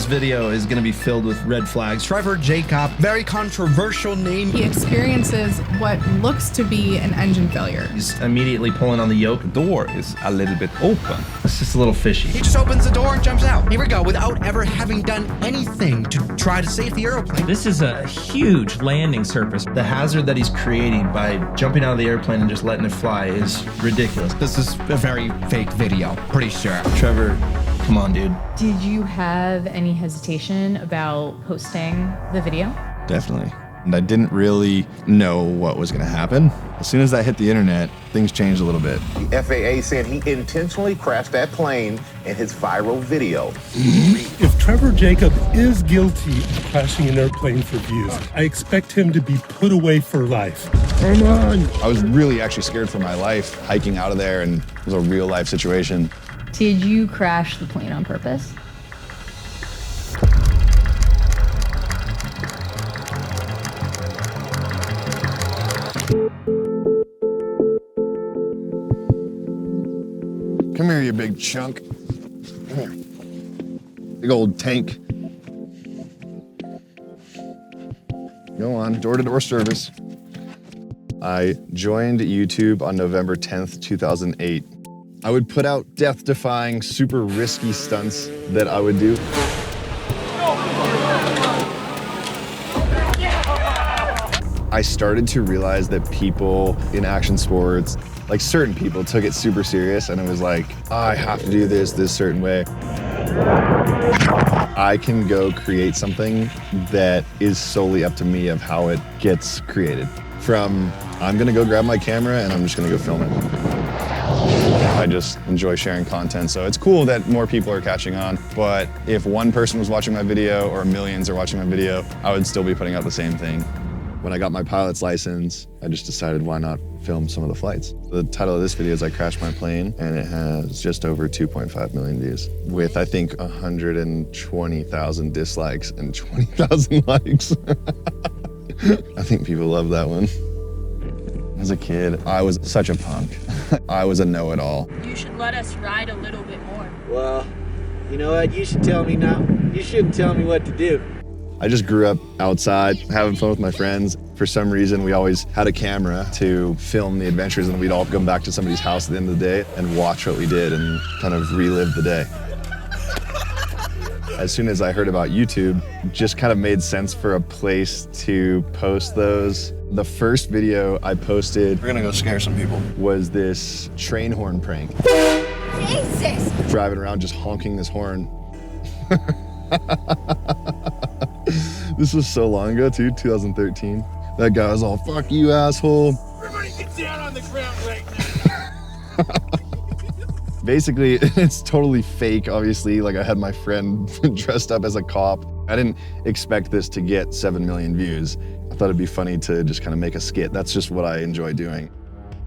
Trevor's video is going to be filled with red flags. Trevor Jacob, very controversial name. He experiences what looks to be an engine failure. He's immediately pulling on the yoke. The door is a little bit open. It's just a little fishy. He just opens the door and jumps out. Here we go, without ever having done anything to try to save the airplane. This is a huge landing surface. The hazard that he's creating by jumping out of the airplane and just letting it fly is ridiculous. This is a very fake video, pretty sure. Trevor, come on, dude. Did you have any hesitation about posting the video? Definitely. And I didn't really know what was going to happen. As soon as I hit the internet, things changed a little bit. The FAA said he intentionally crashed that plane in his viral video. If Trevor Jacob is guilty of crashing an airplane for views, I expect him to be put away for life. Come on. I was really actually scared for my life hiking out of there, and it was a real life situation. Did you crash the plane on purpose? Come here, you big chunk. Come here. Big old tank. Go on, door-to-door service. I joined YouTube on November 10th, 2008. I would put out death-defying, super risky stunts that I would do. I started to realize that people in action sports, like certain people, took it super serious, and it was like, I have to do this certain way. I can go create something that is solely up to me of how it gets created. From, I'm gonna go grab my camera and I'm just gonna go film it. I just enjoy sharing content, so it's cool that more people are catching on, but if one person was watching my video or millions are watching my video, I would still be putting out the same thing. When I got my pilot's license, I just decided why not film some of the flights. The title of this video is I Crashed My Plane, and it has just over 2.5 million views with, I think, 120,000 dislikes and 20,000 likes. I think people love that one. As a kid, I was such a punk. I was a know-it-all. You should let us ride a little bit more. Well, you know what? You should tell me now. You shouldn't tell me what to do. I just grew up outside, having fun with my friends. For some reason, we always had a camera to film the adventures, and we'd all come back to somebody's house at the end of the day and watch what we did and kind of relive the day. As soon as I heard about YouTube, it just kind of made sense for a place to post those. The first video I posted, we're gonna go scare some people, was this train horn prank. Jesus! Driving around just honking this horn. This was so long ago too, 2013. That guy was all, fuck you, asshole. Everybody get down on the ground right now. Basically, it's totally fake, obviously. Like, I had my friend dressed up as a cop. I didn't expect this to get 7 million views. I thought it'd be funny to just kind of make a skit. That's just what I enjoy doing.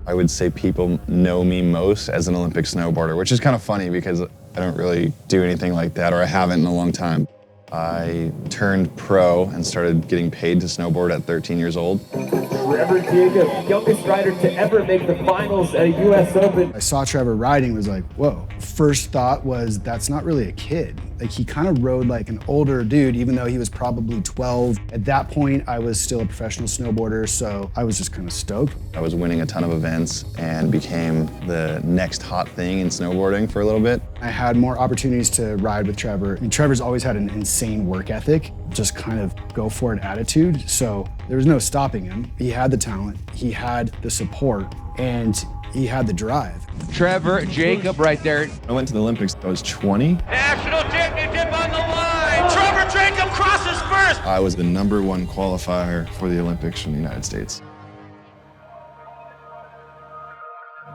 I would say people know me most as an Olympic snowboarder, which is kind of funny because I don't really do anything like that, or I haven't in a long time. I turned pro and started getting paid to snowboard at 13 years old. Trevor Jacob, youngest rider to ever make the finals at a US Open. I saw Trevor riding, was like, whoa. First thought was, that's not really a kid. Like, he kind of rode like an older dude, even though he was probably 12. At that point, I was still a professional snowboarder, so I was just kind of stoked. I was winning a ton of events and became the next hot thing in snowboarding for a little bit. I had more opportunities to ride with Trevor. And Trevor's always had an insane work ethic, just kind of go for it attitude. So there was no stopping him. He had the talent, he had the support, and he had the drive. Trevor Jacob right there. I went to the Olympics, I was 20. National championship on the line. Trevor Jacob crosses first. I was the #1 qualifier for the Olympics from the United States.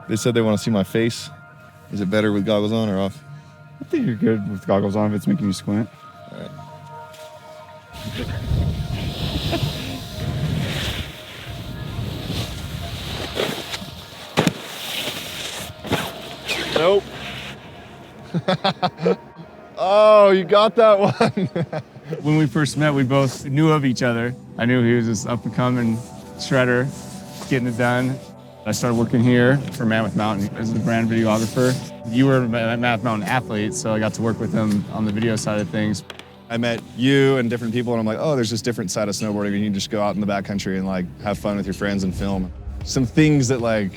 They said they want to see my face. Is it better with goggles on or off? I think you're good with goggles on if it's making you squint. All right. Nope. Oh, you got that one. When we first met, we both knew of each other. I knew he was this up-and-coming shredder, getting it done. I started working here for Mammoth Mountain as a brand videographer. You were a Mammoth Mountain athlete, so I got to work with him on the video side of things. I met you and different people, and I'm like, oh, there's this different side of snowboarding where you can just go out in the backcountry and like have fun with your friends and film. Some things that like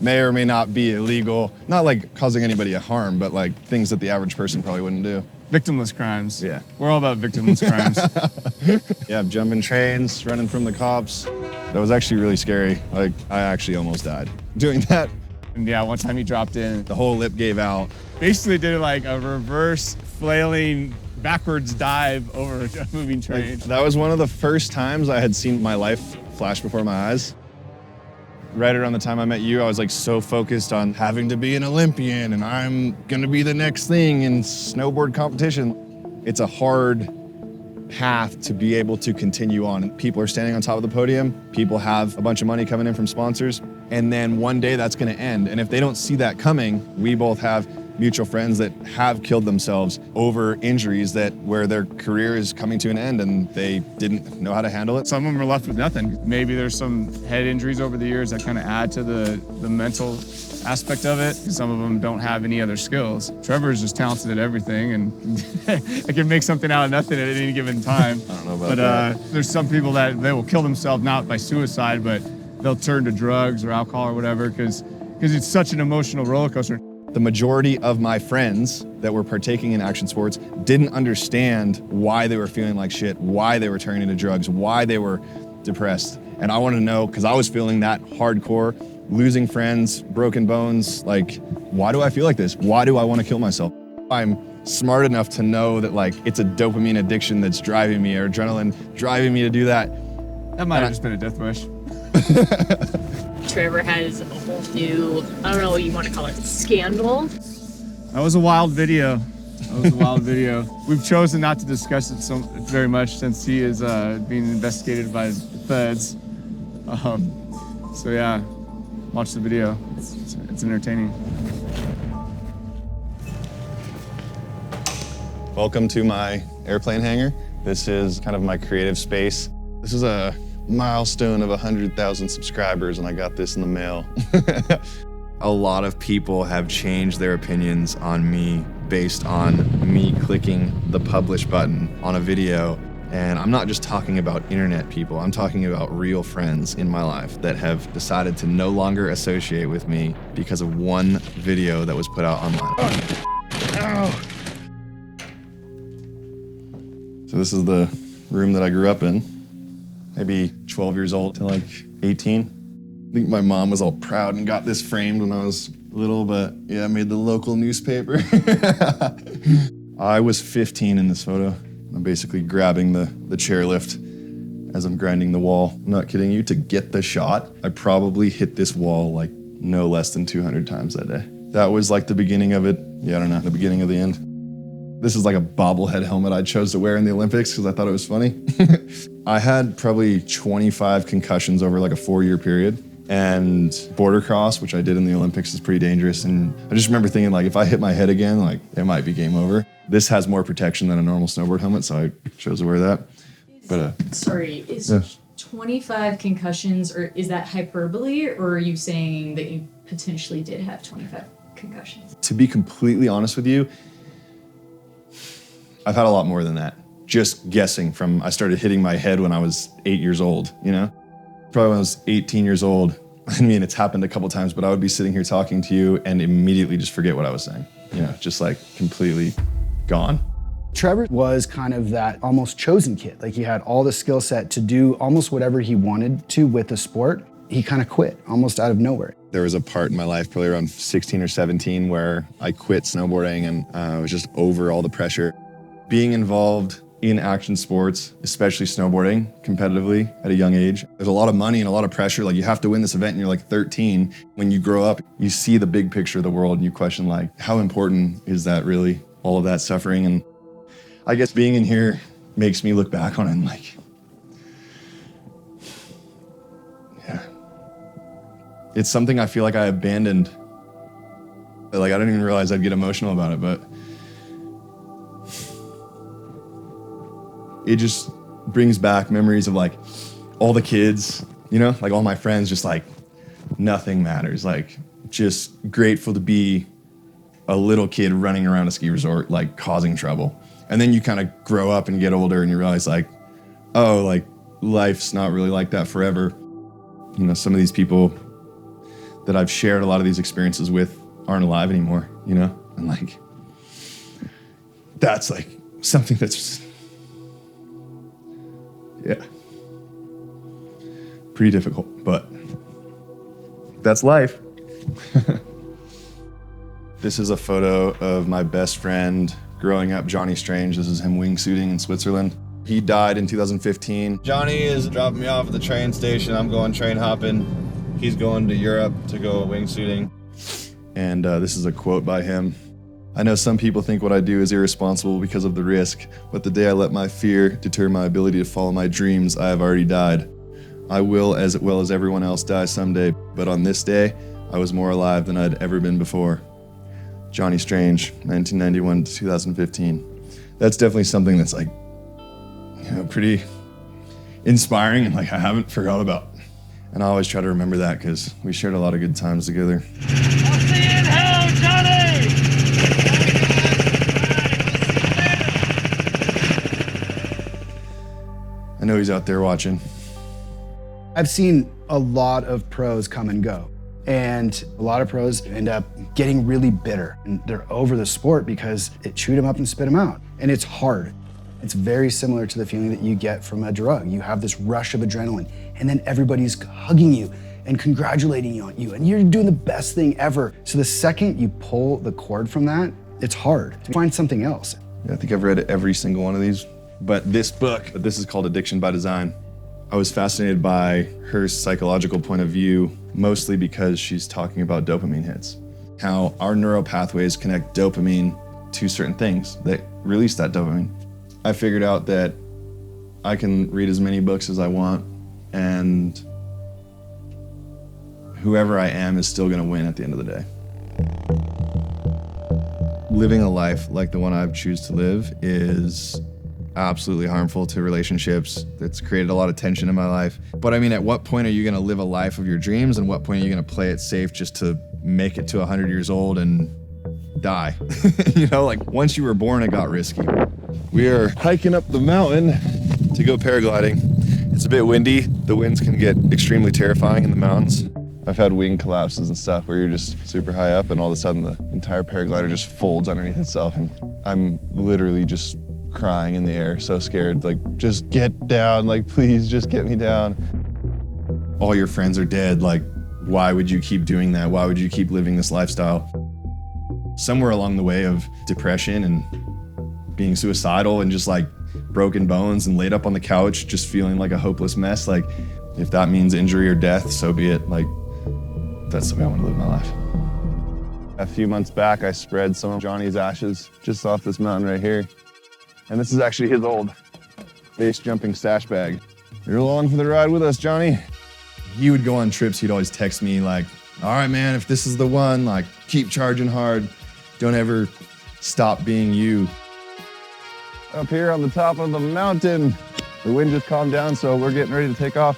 may or may not be illegal, not like causing anybody a harm, but like things that the average person probably wouldn't do. Victimless crimes. Yeah. We're all about victimless crimes. Yeah, jumping trains, running from the cops. That was actually really scary. Like, I actually almost died doing that. And yeah, one time he dropped in. The whole lip gave out. Basically did like a reverse flailing backwards dive over a moving train. Like, that was one of the first times I had seen my life flash before my eyes. Right around the time I met you, I was like so focused on having to be an Olympian and I'm gonna be the next thing in snowboard competition. It's a hard path to be able to continue on. People are standing on top of the podium, people have a bunch of money coming in from sponsors, and then one day that's gonna end. And if they don't see that coming, we both have mutual friends that have killed themselves over injuries that where their career is coming to an end and they didn't know how to handle it. Some of them are left with nothing. Maybe there's some head injuries over the years that kind of add to the mental aspect of it. Some of them don't have any other skills. Trevor is just talented at everything and I can make something out of nothing at any given time. I don't know about that. There's some people that they will kill themselves not by suicide, but they'll turn to drugs or alcohol or whatever because it's such an emotional roller coaster. The majority of my friends that were partaking in action sports didn't understand why they were feeling like shit, why they were turning to drugs, why they were depressed. And I wanted to know, because I was feeling that hardcore, losing friends, broken bones, like, why do I feel like this? Why do I want to kill myself? I'm smart enough to know that like it's a dopamine addiction that's driving me, or adrenaline driving me to do that. That might have just been a death wish. Trevor has a whole new, I don't know what you want to call it, scandal. That was a wild video. We've chosen not to discuss it so very much since he is being investigated by the feds. So yeah, watch the video. It's entertaining. Welcome to my airplane hangar. This is kind of my creative space. This is a milestone of 100,000 subscribers and I got this in the mail. A lot of people have changed their opinions on me based on me clicking the publish button on a video. And I'm not just talking about internet people, I'm talking about real friends in my life that have decided to no longer associate with me because of one video that was put out online. So this is the room that I grew up in. Maybe 12 years old to like 18. I think my mom was all proud and got this framed when I was little, but yeah, I made the local newspaper. I was 15 in this photo. I'm basically grabbing the chairlift as I'm grinding the wall. I'm not kidding you, to get the shot, I probably hit this wall like no less than 200 times that day. That was like the beginning of it. Yeah, I don't know, the beginning of the end. This is like a bobblehead helmet I chose to wear in the Olympics because I thought it was funny. I had probably 25 concussions over like a 4-year period. And border cross, which I did in the Olympics, is pretty dangerous. And I just remember thinking like, if I hit my head again, like it might be game over. This has more protection than a normal snowboard helmet, so I chose to wear that. But Sorry, is 25 concussions, or is that hyperbole, or are you saying that you potentially did have 25 concussions? To be completely honest with you, I've had a lot more than that. Just guessing from, I started hitting my head when I was 8 years old, you know? Probably when I was 18 years old. I mean, it's happened a couple times, but I would be sitting here talking to you and immediately just forget what I was saying. You know, just like completely gone. Trevor was kind of that almost chosen kid. Like he had all the skill set to do almost whatever he wanted to with the sport. He kind of quit almost out of nowhere. There was a part in my life, probably around 16 or 17, where I quit snowboarding and I was just over all the pressure. Being involved in action sports, especially snowboarding competitively at a young age, there's a lot of money and a lot of pressure. Like you have to win this event and you're like 13. When you grow up, you see the big picture of the world and you question like, how important is that really? All of that suffering. And I guess being in here makes me look back on it and like, yeah. It's something I feel like I abandoned. Like I didn't even realize I'd get emotional about it, but it just brings back memories of like all the kids, you know, like all my friends, just like nothing matters. Like just grateful to be a little kid running around a ski resort, like causing trouble. And then you kind of grow up and get older and you realize like, oh, like life's not really like that forever. You know, some of these people that I've shared a lot of these experiences with aren't alive anymore, you know? And like, that's like something that's, yeah, pretty difficult, but that's life. This is a photo of my best friend growing up, Johnny Strange. This is him wingsuiting in Switzerland. He died in 2015. Johnny is dropping me off at the train station. I'm going train hopping. He's going to Europe to go wingsuiting. And this is a quote by him. I know some people think what I do is irresponsible because of the risk, but the day I let my fear deter my ability to follow my dreams, I have already died. I will, as well as everyone else, die someday, but on this day, I was more alive than I'd ever been before. Johnny Strange, 1991 to 2015. That's definitely something that's like, you know, pretty inspiring and like I haven't forgot about. And I always try to remember that because we shared a lot of good times together. I'll see you in hell, Johnny! I know he's out there watching. I've seen a lot of pros come and go. And a lot of pros end up getting really bitter and they're over the sport because it chewed them up and spit them out. And it's hard. It's very similar to the feeling that you get from a drug. You have this rush of adrenaline and then everybody's hugging you and congratulating you on you and you're doing the best thing ever. So the second you pull the cord from that, it's hard to find something else. Yeah, I think I've read every single one of these. But this book, this is called Addiction by Design. I was fascinated by her psychological point of view, mostly because she's talking about dopamine hits. How our neural pathways connect dopamine to certain things that release that dopamine. I figured out that I can read as many books as I want and whoever I am is still gonna win at the end of the day. Living a life like the one I choose to live is absolutely harmful to relationships. It's created a lot of tension in my life. But I mean, at what point are you gonna live a life of your dreams and what point are you gonna play it safe just to make it to 100 years old and die? You know, like once you were born, it got risky. We are hiking up the mountain to go paragliding. It's a bit windy. The winds can get extremely terrifying in the mountains. I've had wing collapses and stuff where you're just super high up and all of a sudden the entire paraglider just folds underneath itself and I'm literally just crying in the air, so scared, like, just get down, like, please just get me down. All your friends are dead, like, why would you keep doing that? Why would you keep living this lifestyle? Somewhere along the way of depression and being suicidal and just like broken bones and laid up on the couch, just feeling like a hopeless mess, like, if that means injury or death, so be it. Like, that's the way I want to live my life. A few months back, I spread some of Johnny's ashes just off this mountain right here. And this is actually his old base jumping stash bag. You're along for the ride with us, Johnny. He would go on trips, he'd always text me like, all right, man, if this is the one, like, keep charging hard. Don't ever stop being you. Up here on the top of the mountain, the wind just calmed down, so we're getting ready to take off.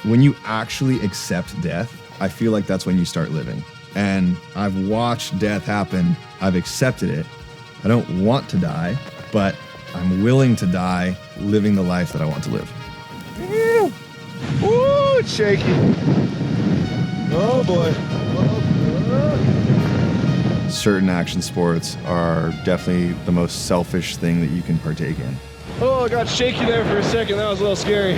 When you actually accept death, I feel like that's when you start living. And I've watched death happen. I've accepted it. I don't want to die, but I'm willing to die living the life that I want to live. Ooh, it's shaky. Oh boy. Certain action sports are definitely the most selfish thing that you can partake in. Oh, I got shaky there for a second. That was a little scary.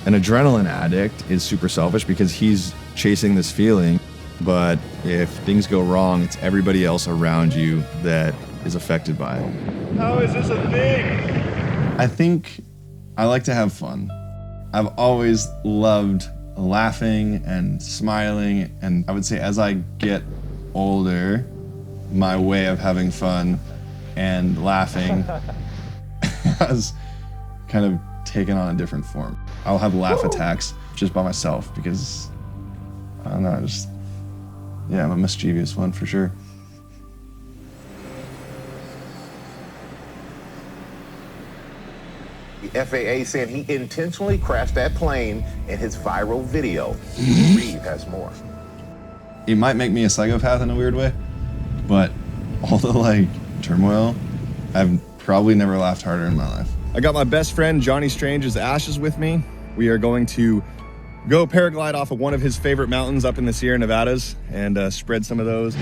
An adrenaline addict is super selfish because he's chasing this feeling, but if things go wrong, it's everybody else around you that is affected by it. How is this a thing? I think I like to have fun. I've always loved laughing and smiling, and I would say as I get older, my way of having fun and laughing has kind of taken on a different form. I'll have laugh attacks just by myself because, I don't know, I'm a mischievous one for sure. The FAA said he intentionally crashed that plane in his viral video. Reed has more. It might make me a psychopath in a weird way, but all the turmoil, I've probably never laughed harder in my life. I got my best friend Johnny Strange's ashes with me. We are going to go paraglide off of one of his favorite mountains up in the Sierra Nevadas and spread some of those.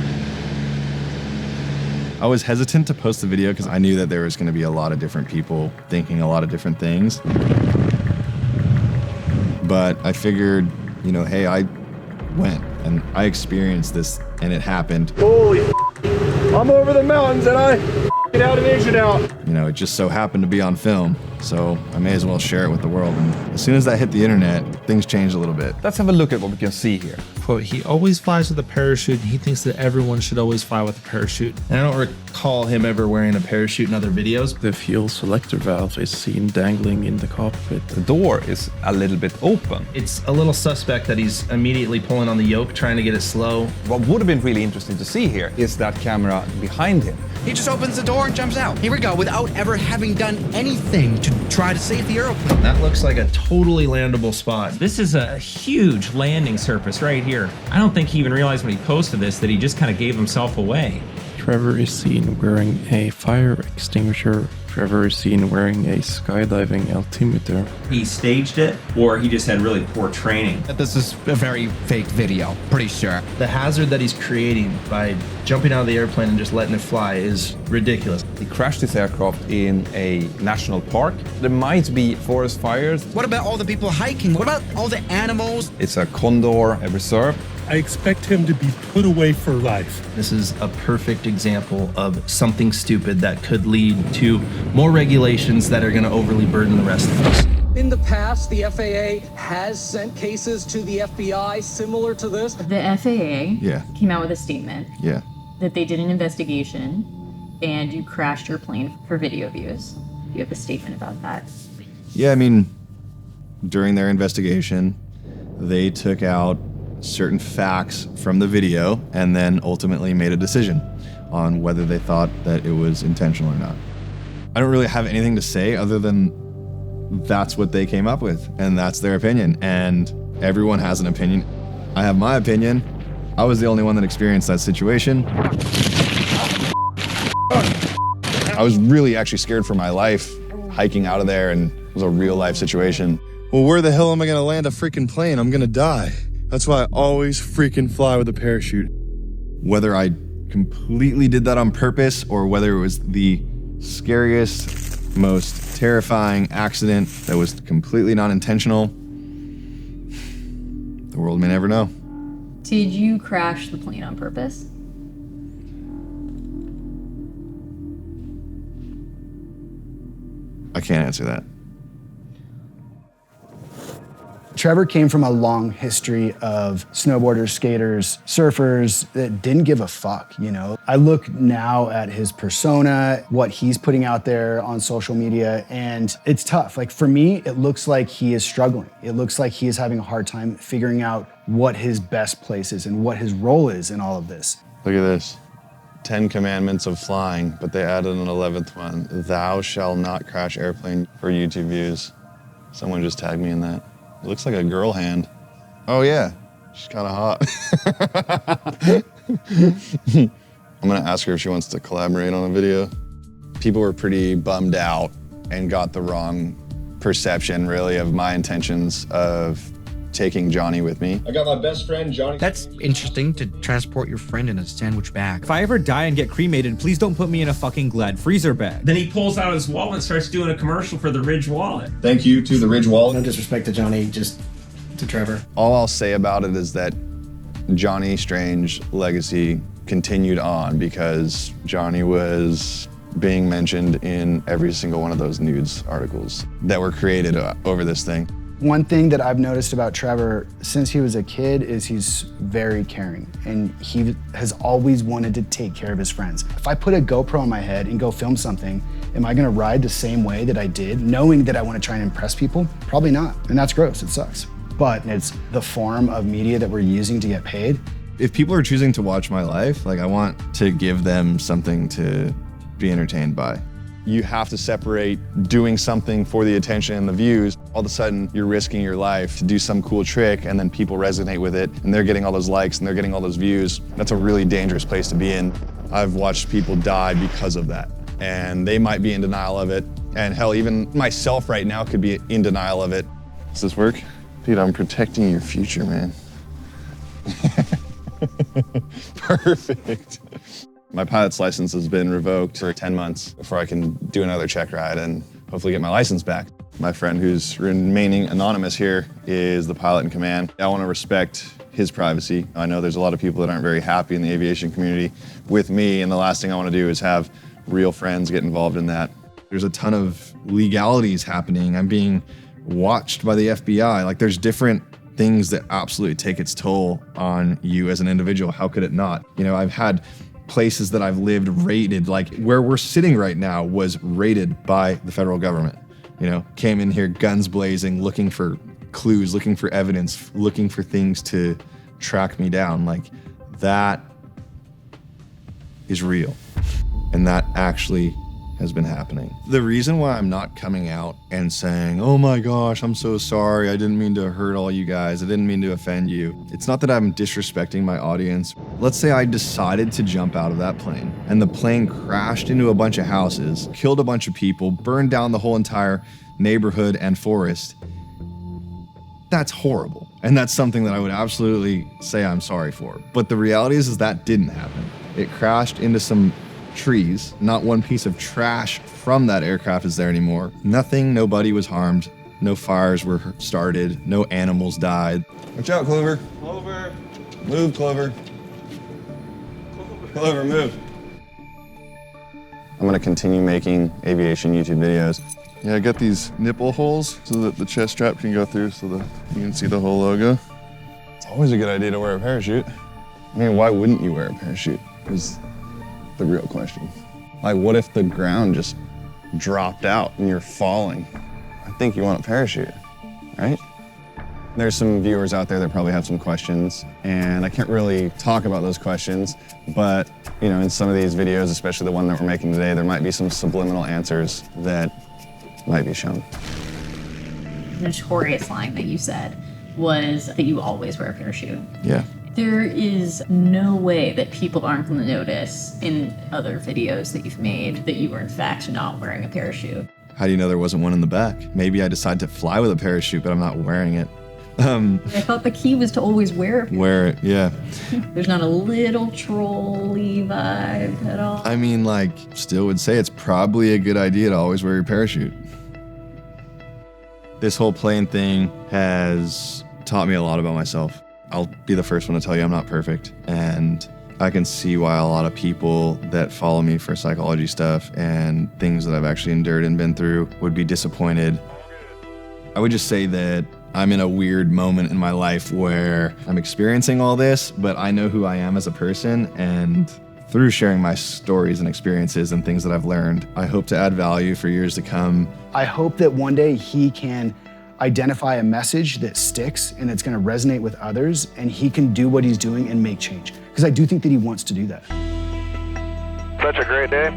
I was hesitant to post the video because I knew that there was going to be a lot of different people thinking a lot of different things. But I figured, you know, hey, I went and I experienced this and it happened. Holy I'm over the mountains and I out an Asian out. You know, it just so happened to be on film, so I may as well share it with the world. And as soon as that hit the internet, things changed a little bit. Let's have a look at what we can see here. Quote, he always flies with a parachute, and he thinks that everyone should always fly with a parachute. And I don't recall him ever wearing a parachute in other videos. The fuel selector valve is seen dangling in the cockpit. The door is a little bit open. It's a little suspect that he's immediately pulling on the yoke, trying to get it slow. What would have been really interesting to see here is that camera behind him. He just opens the door and jumps out. Here we go, without ever having done anything to try to save the airplane. That looks like a totally landable spot. This is a huge landing surface right here. I don't think he even realized when he posted this that he just kind of gave himself away. Trevor is seen wearing a fire extinguisher. Trevor is seen wearing a skydiving altimeter. He staged it, or he just had really poor training. This is a very fake video, pretty sure. The hazard that he's creating by jumping out of the airplane and just letting it fly is ridiculous. He crashed his aircraft in a national park. There might be forest fires. What about all the people hiking? What about all the animals? It's a condor reserve. I expect him to be put away for life. This is a perfect example of something stupid that could lead to more regulations that are going to overly burden the rest of us. In the past, the FAA has sent cases to the FBI similar to this. The FAA came out with a statement that they did an investigation and you crashed your plane for video views. Do you have a statement about that? Yeah, I mean, during their investigation, they took out certain facts from the video and then ultimately made a decision on whether they thought that it was intentional or not. I don't really have anything to say other than that's what they came up with and that's their opinion, and everyone has an opinion. I have my opinion. I was the only one that experienced that situation. I was really actually scared for my life hiking out of there, and it was a real life situation. Well, where the hell am I gonna land a freaking plane? I'm gonna die. That's why I always freaking fly with a parachute. Whether I completely did that on purpose or whether it was the scariest, most terrifying accident that was completely not intentional, the world may never know. Did you crash the plane on purpose? I can't answer that. Trevor came from a long history of snowboarders, skaters, surfers that didn't give a fuck, you know? I look now at his persona, what he's putting out there on social media, and it's tough. Like for me, it looks like he is struggling. It looks like he is having a hard time figuring out what his best place is and what his role is in all of this. Look at this. 10 commandments of flying, but they added an 11th one. Thou shalt not crash airplane for YouTube views. Someone just tagged me in that. It looks like a girl hand. Oh yeah, she's kind of hot. I'm gonna ask her if she wants to collaborate on a video. People were pretty bummed out and got the wrong perception really of my intentions of taking Johnny with me. I got my best friend, Johnny. That's interesting to transport your friend in a sandwich bag. If I ever die and get cremated, please don't put me in a fucking Glad freezer bag. Then he pulls out his wallet and starts doing a commercial for the Ridge wallet. Thank you to the Ridge wallet. No disrespect to Johnny, just to Trevor. All I'll say about it is that Johnny Strange legacy continued on because Johnny was being mentioned in every single one of those nudes articles that were created over this thing. One thing that I've noticed about Trevor since he was a kid is he's very caring, and he has always wanted to take care of his friends. If I put a GoPro on my head and go film something, am I gonna ride the same way that I did, knowing that I wanna try and impress people? Probably not, and that's gross, it sucks. But it's the form of media that we're using to get paid. If people are choosing to watch my life, like I want to give them something to be entertained by. You have to separate doing something for the attention and the views. All of a sudden, you're risking your life to do some cool trick and then people resonate with it and they're getting all those likes and they're getting all those views. That's a really dangerous place to be in. I've watched people die because of that. and they might be in denial of it. And hell, even myself right now could be in denial of it. Does this work? Dude, I'm protecting your future, man. Perfect. My pilot's license has been revoked for 10 months before I can do another check ride and hopefully get my license back. My friend who's remaining anonymous here is the pilot in command. I want to respect his privacy. I know there's a lot of people that aren't very happy in the aviation community with me, and the last thing I want to do is have real friends get involved in that. There's a ton of legalities happening. I'm being watched by the FBI. Like, there's different things that absolutely take its toll on you as an individual. How could it not? You know, I've had places that I've lived raided, like where we're sitting right now was raided by the federal government. You know, came in here guns blazing, looking for clues, looking for evidence, looking for things to track me down. Like, that is real. And that actually has been happening. The reason why I'm not coming out and saying, oh my gosh, I'm so sorry, I didn't mean to hurt all you guys, I didn't mean to offend you. It's not that I'm disrespecting my audience. Let's say I decided to jump out of that plane and the plane crashed into a bunch of houses, killed a bunch of people, burned down the whole entire neighborhood and forest. That's horrible. And that's something that I would absolutely say I'm sorry for. But the reality is that didn't happen. It crashed into some trees. Not one piece of trash from that aircraft is there anymore. Nothing, nobody was harmed. No fires were started. No animals died. Watch out, Clover. Clover. Move, Clover. Clover, move. I'm gonna continue making aviation YouTube videos. Yeah, I got these nipple holes so that the chest strap can go through so that you can see the whole logo. It's always a good idea to wear a parachute. I mean, why wouldn't you wear a parachute? Is the real question. Like, what if the ground just dropped out and you're falling? I think you want a parachute, right? There's some viewers out there that probably have some questions, and I can't really talk about those questions, but you know, in some of these videos, especially the one that we're making today, there might be some subliminal answers that might be shown. The notorious line that you said was that you always wear a parachute. Yeah. There is no way that people aren't going to notice in other videos that you've made that you were in fact not wearing a parachute. How do you know there wasn't one in the back? Maybe I decided to fly with a parachute, but I'm not wearing it. I thought the key was to always wear a parachute. Wear it, yeah. There's not a little trolley vibe at all. I mean, like, still would say it's probably a good idea to always wear your parachute. This whole plane thing has taught me a lot about myself. I'll be the first one to tell you I'm not perfect, and I can see why a lot of people that follow me for psychology stuff and things that I've actually endured and been through would be disappointed. I would just say that I'm in a weird moment in my life where I'm experiencing all this, but I know who I am as a person, and through sharing my stories and experiences and things that I've learned, I hope to add value for years to come. I hope that one day he can identify a message that sticks and that's gonna resonate with others, and he can do what he's doing and make change. Because I do think that he wants to do that. Such a great day.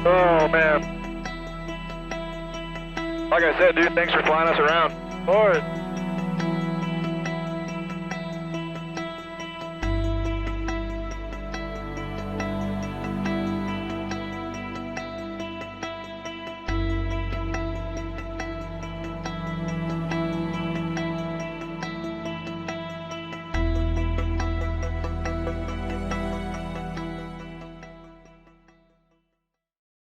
Oh, man. Like I said, dude, thanks for flying us around. Boys.